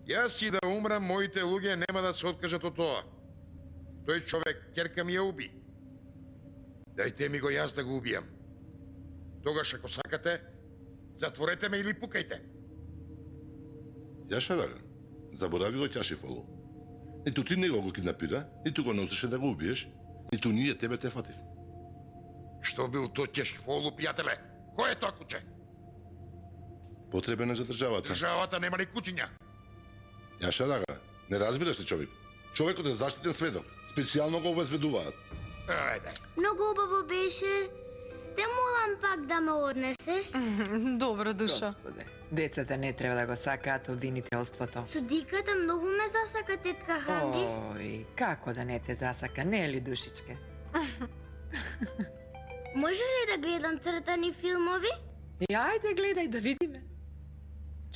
Јас и да умрам, моите луѓе нема да се откажат од тоа. Тој човек ќерка ми ја уби. Дајте ми го јас да го убијам. Тогаш ако сакате, затворете ме или пукајте. Јашарага, заборави го Ќашифолу. Ниту ти него го киднапира, ниту го носеше да го убиеш, ниту ние тебе те фатив. Што бил тој Ќашифолу, пријателе? Кој е тоа куче? Потребен е за државата. Државата нема ни кучиња. Јашарага, не разбираш ли човек? Човекот е заштитен сведок. Специјално го обезбедуваат. Ајде. Многу убаво беше. Те молам пак да ме однесеш. Добро, душа. Господе, децата не треба да го сакаат обвинителството. Судиката многу ме засака, тетка Ханди. Ој, како да не те засака, не е ли, душичке? Може ли да гледам цртани филмови? Ајде, гледај да видиме.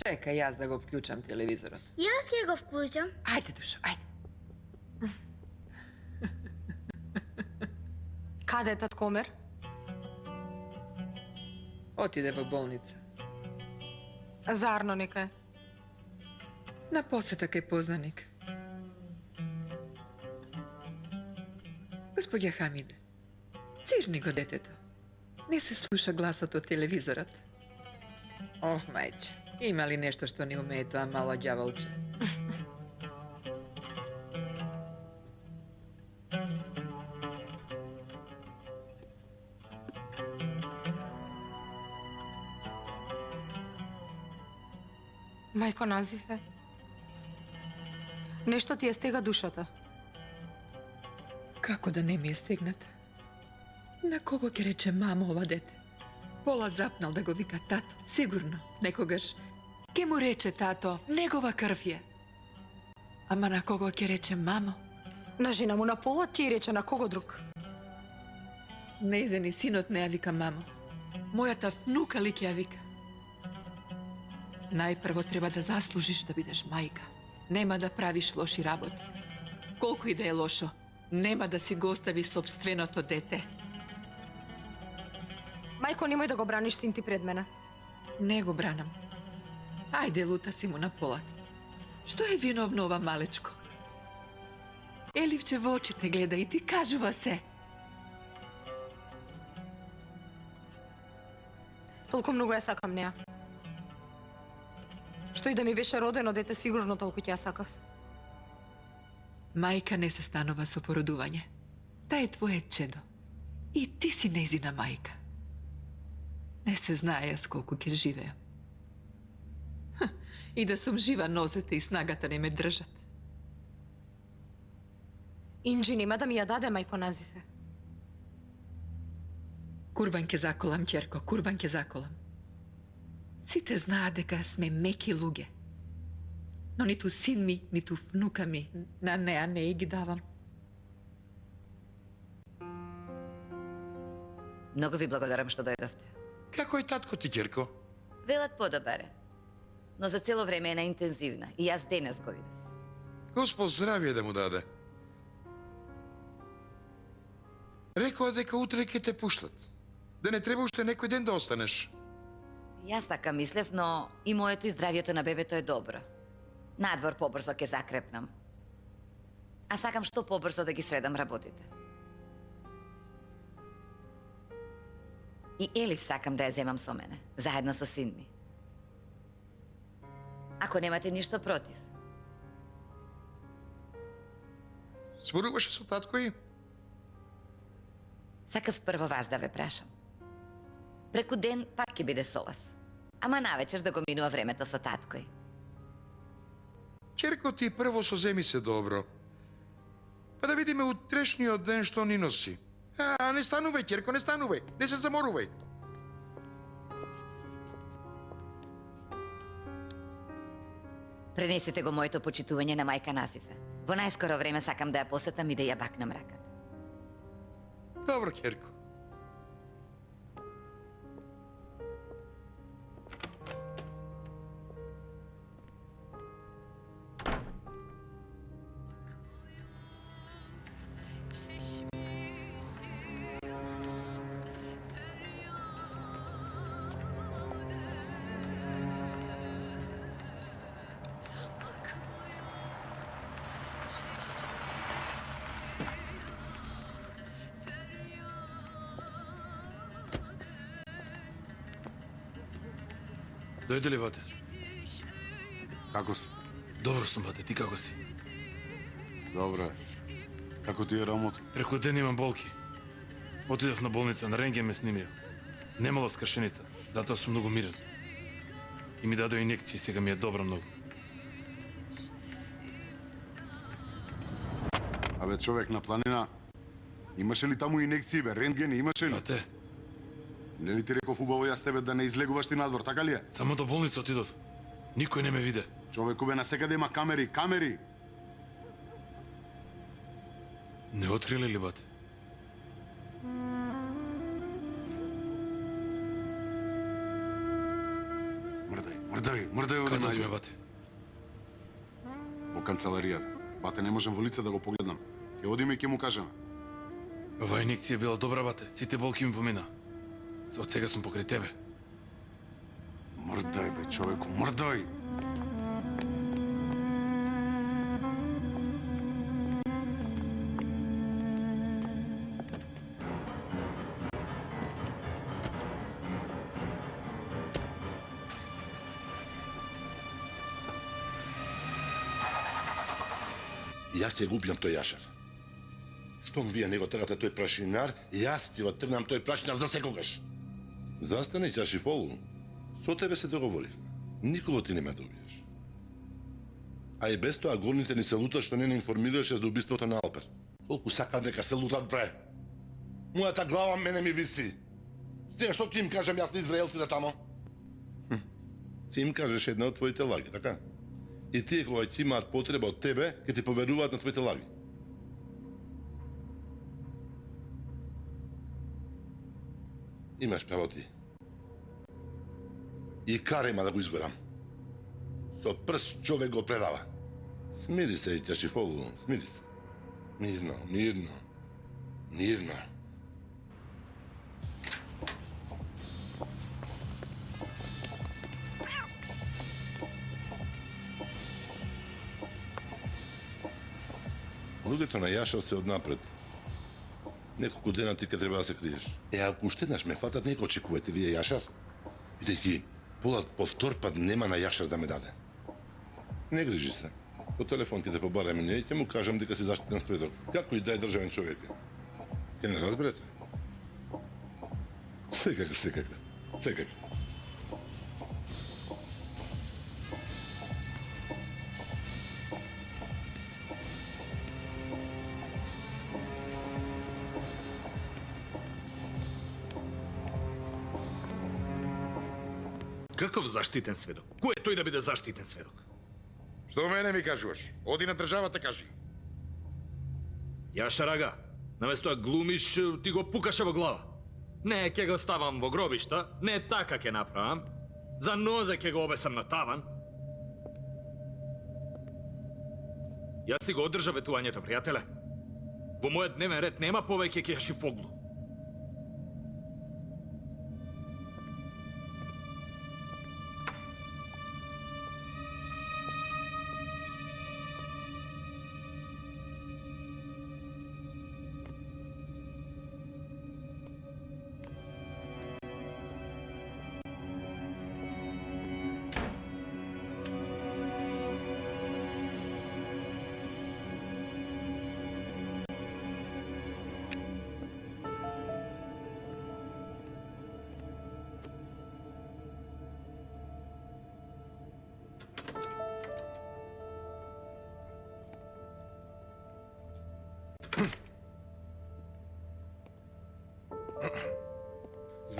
Чекај јас да го вклучам телевизорот. Јас ќе го вклучам. Ајде, душо, ајде. Каде е таткомер? Отиде во болница. Зарно некај. На посета кај познаник. Господја Хамиде, цирни го детето. Не се слуша гласот од телевизорот. Ох, мајче, има ли нешто што не умее тоа мало ѓаволче? Мајко Назифе, нешто ти е стега душата. Како да не ми е стегната? На кого ќе рече мамо ова дете? Полат запнал да го вика тато, сигурно. Некогаш ќе му рече тато, негова крв е. Ама на кого ќе рече мамо? На жена му на Полат ти рече на кого друг. Нејзени синот не ја вика мамо. Мојата внука ли ќе ја вика? Најпрво треба да заслужиш да бидеш мајка. Нема да правиш лоши работи. Колку и да е лошо, нема да си го остави собственото дете. Мајко, немој да го браниш син ти пред мене. Не го бранам. Ајде, лута си му на Полат. Што е виновно ова малечко? Еливче во очите гледа и ти кажува се. Толку многу ја сакам неа. Што и да ми беше родено дете, сигурно толку ќе ја сакав. Мајка не се станува со породување. Та е твое чедо. И ти си нејзина мајка. Не се знае јас колку ќе живеам. И да сум жива, нозете и снагата не ме држат. Инджи нема да ми ја даде, мајко Назифе. Курбан ќе заколам, ќерко, курбан ќе заколам. Сите знаат дека сме меки луѓе. Но ниту син ми, ниту внука ми на неа не ги давам. Многу ви благодарам што дојдовте. Како е татко ти, ќерко? Велат подобар е, но за цело време е на интензивна и јас денес го видов. Господ здравие да му даде. Рекоа дека утре ќе те пуштат. Да не треба уште некој ден да останеш. Јас така мислев, но и моето и здравието на бебето е добро. Надвор побрзо ќе закрепнам. А сакам што побрзо да ги средам работите. И Елиф сакам да ја земам со мене, заедно со син ми. Ако немате ништо против. Зборуваше со татко и? Сакав прво вас да ве прашам. Преку ден пак ќе биде со вас. Ама навечер да го минува времето со таткој. Ќерко ти прво соземи се добро. Па да видиме утрешниот ден што ни носи. А, не станувај, ќерко, не станувај. Не се заморувај. Пренесете го моето почитување на мајка Назифе. Во најскоро време сакам да ја посетам и да ја бакнам раката. Добро, ќерко. Дојде ли, бате? Како си? Добро сум, бате, ти како си? Добро е. Како ти е рамото? Преку ден имам болки. Отидов на болница, на рентген ме снимија. Немало скршеница, затоа сум многу мирен. И ми дадоа инекции, сега ми е добро многу. Абе, човек на планина, имаше ли таму инекции, бе? Рентгени имаше ли? Бате, Не ли ти реков убаво јас тебе да не излегуваш ти надвор, така ли е? само до болница отидов. Никој не ме виде. Човеку бе, насекаде има камери, камери! Не открили ли, бате? Мрдај, оди Каде најде. отиме, бате? Во канцеларијата. Бате, не можем во лице да го погледнам. Ќе одиме и ќе му кажеме. Ова инекција била добра, бате. Сите болки ми помина. Од сега сум покрај тебе. Мрдај, бе, човеку, мрдај! Јас ќе губјам тој јашар. Штом вие не го тргате тој прашинар, јас ќе го тргнам тој прашинар за секогаш. Застани, Чашифолу. Со тебе се договорив. Никого ти нема да убиеш. А и без тоа горните ни се лутат што не ни информираше за убиството на Алпер. Колку сакат дека се лутат, бре. Мојата глава мене ми виси. Сега што ќе им кажам јас на израелците тамо? Ти им кажеш една од твоите лаги, така? И тие кога ќе имаат потреба од тебе, ќе ти поверуваат на твоите лаги. Имаш право ти. И карема да го изгорам. Со прст човек го предава. Смири се, Чашифолу, смири се. Мирно, мирно, мирно. Луѓето на Јашар се однапред. Неколку дена ти ке треба да се криеш. Ако уште еднаш ме фатат, не го очекувате вие Јашар. Бидејќи Полат по втор пат нема на Јашар да ме даде. Не грижи се. По телефон ќе те побараме ние и ќе му кажам дека си заштитен сведок. Како и да е државен човек. Ке не разберете? Секако, секако. Секако. Каков заштитен сведок? Кој е тој да биде заштитен сведок? Што мене ми кажуваш? Оди на државата кажи. Јашарага, наместо да глумиш, ти го пукаше во глава. Не, ќе го ставам во гробишта, не така ќе направам. За нозе ќе го обесам на таван. Јас си го одржав ветувањето, пријателе. Во мојот дневен ред нема повеќе Чашифоглу.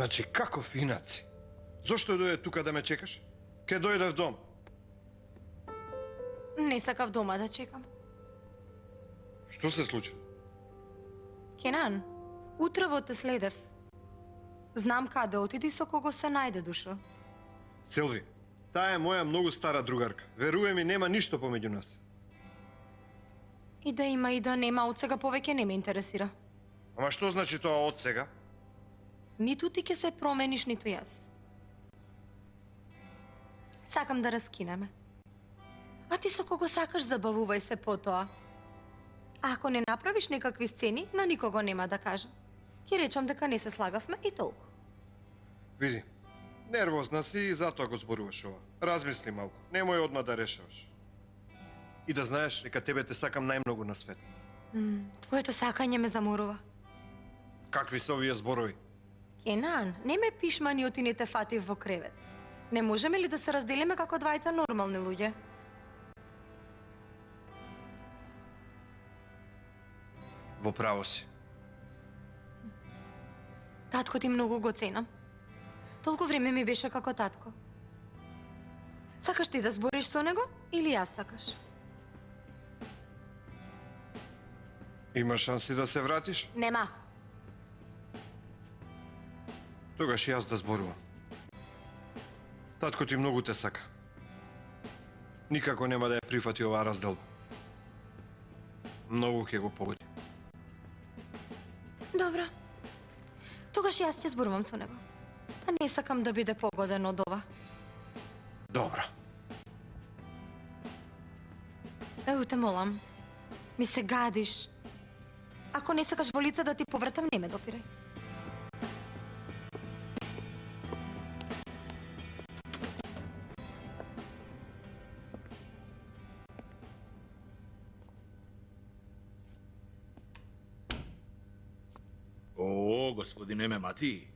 Значи, како финаци? Зошто дојде тука да ме чекаш? Ке дојдев дом. Не сакав дома да чекам. Што се случи? Кенан, утрово те следев. Знам каде отиди со кого се најде, душо. Селви, таа е моја многу стара другарка. Веруе ми, нема ништо помеѓу нас. И да има и да нема, од сега повеќе не ме интересира. Ама што значи тоа од сега? Ниту ти ќе се промениш, ниту јас. Сакам да раскинеме. А ти со кого сакаш забавувај се по тоа. А ако не направиш некакви сцени, на никого нема да кажам. Ќе речам дека не се слагавме и толку. Види, Нервозна си и затоа го зборуваш ова. Размисли малку. Немој одма да решаваш. И да знаеш дека тебе те сакам најмногу на свет. Твоето сакање ме заморува. Какви се овие зборови? Кенан, не ме пишмани оти не те фатив во кревет. Не можеме ли да се разделиме како двајца нормални луѓе? Во право си. Татко ти многу го ценам. Толку време ми беше како татко. Сакаш ти да збориш со него или јас сакаш? Има шанси да се вратиш? Нема. Тогаш јас да зборувам. Татко ти многу те сака. Никако нема да ја прифати оваа разделба. Многу ќе го погоди. Добро. Тогаш јас ќе зборувам со него. А не сакам да биде погоден од ова. Добро. Еу те молам. Ми се гадиш. Ако не сакаш во лице да ти повртам, не ме допирај. О, господине Мемати.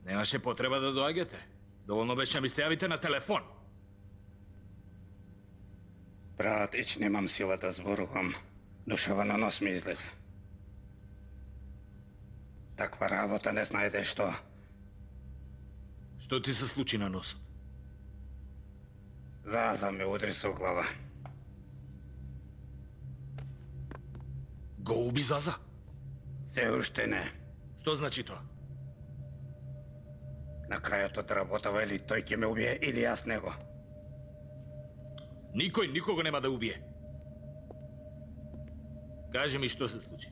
Немаше потреба да доаѓате. Доволно беше ми се јавите на телефон. Братич, немам сила да зборувам. Душава на нос ми излезе. Таква работа не знаете што. Што ти се случи на носот? Заза ме удри со глава. Го уби Заза? Се уште не. Што значи тоа? На крајот од работава или тој ќе ме убие или јас него. Никој никого нема да убие. Кажи ми што се случи.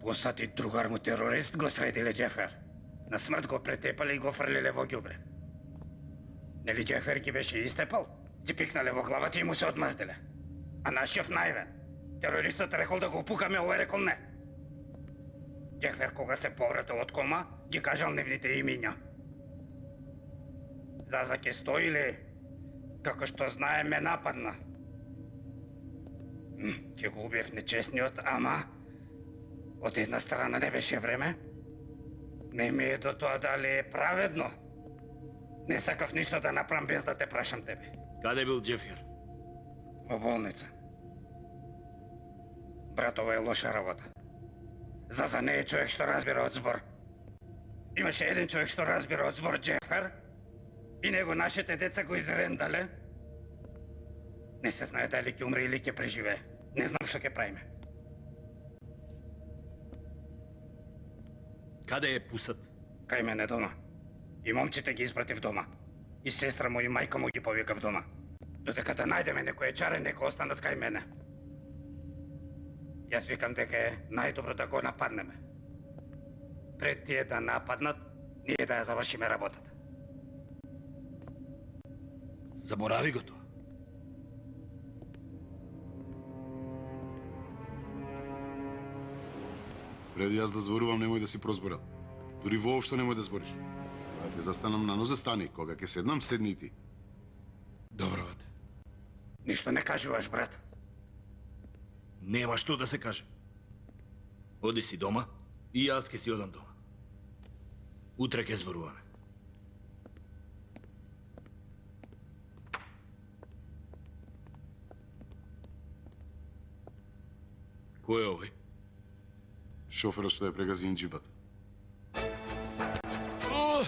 Посати другар му терорист го средиле Џефер. На смрт го претепале и го фрлиле во ѓубре. Нели Џефер ги беше истепал? Си пикнале во главата и му се одмазделе. А нашиот највен. Терористот рекол да го пукаме, овој рекол не. Џефер кога се повратил од кома, ги кажал нивните имиња. Заза ќе стои како што знае ме нападна. Ќе го убиев нечестниот, ама од една страна не беше време. Не ми е до тоа дали е праведно. Не сакав ништо да направам без да те прашам тебе. Каде бил Џефер? Во болница. Брат, ова е лоша работа. Заза не е човек што разбира од збор. Имаше еден човек што разбира од збор, Џефер, и него нашите деца го изрендале. Не се знае дали ќе умре или ќе преживее. Не знам што ќе правиме. Каде е пусат? Кај мене дома. И момчите ги испратив дома. И сестра му и мајка му ги повикав дома. Додека да најдеме некој чарен, нека останат кај мене. Јас викам дека е најдобро да го нападнеме. Пред тие да нападнат, ние да ја завршиме работата. Заборави го тоа. Преди јас да зборувам, немој да си прозборел. Дури воопшто немој да збориш. Кога ќе застанам на нозе, стани. Кога ќе седнам, седни и ти. Добро, бате. Ништо не кажуваш, брат. Нема што да се каже. Оди си дома и јас ќе си одам дома. Утре ќе зборуваме. Кој е овој? Шоферот што ја прегази инџибата. Oh!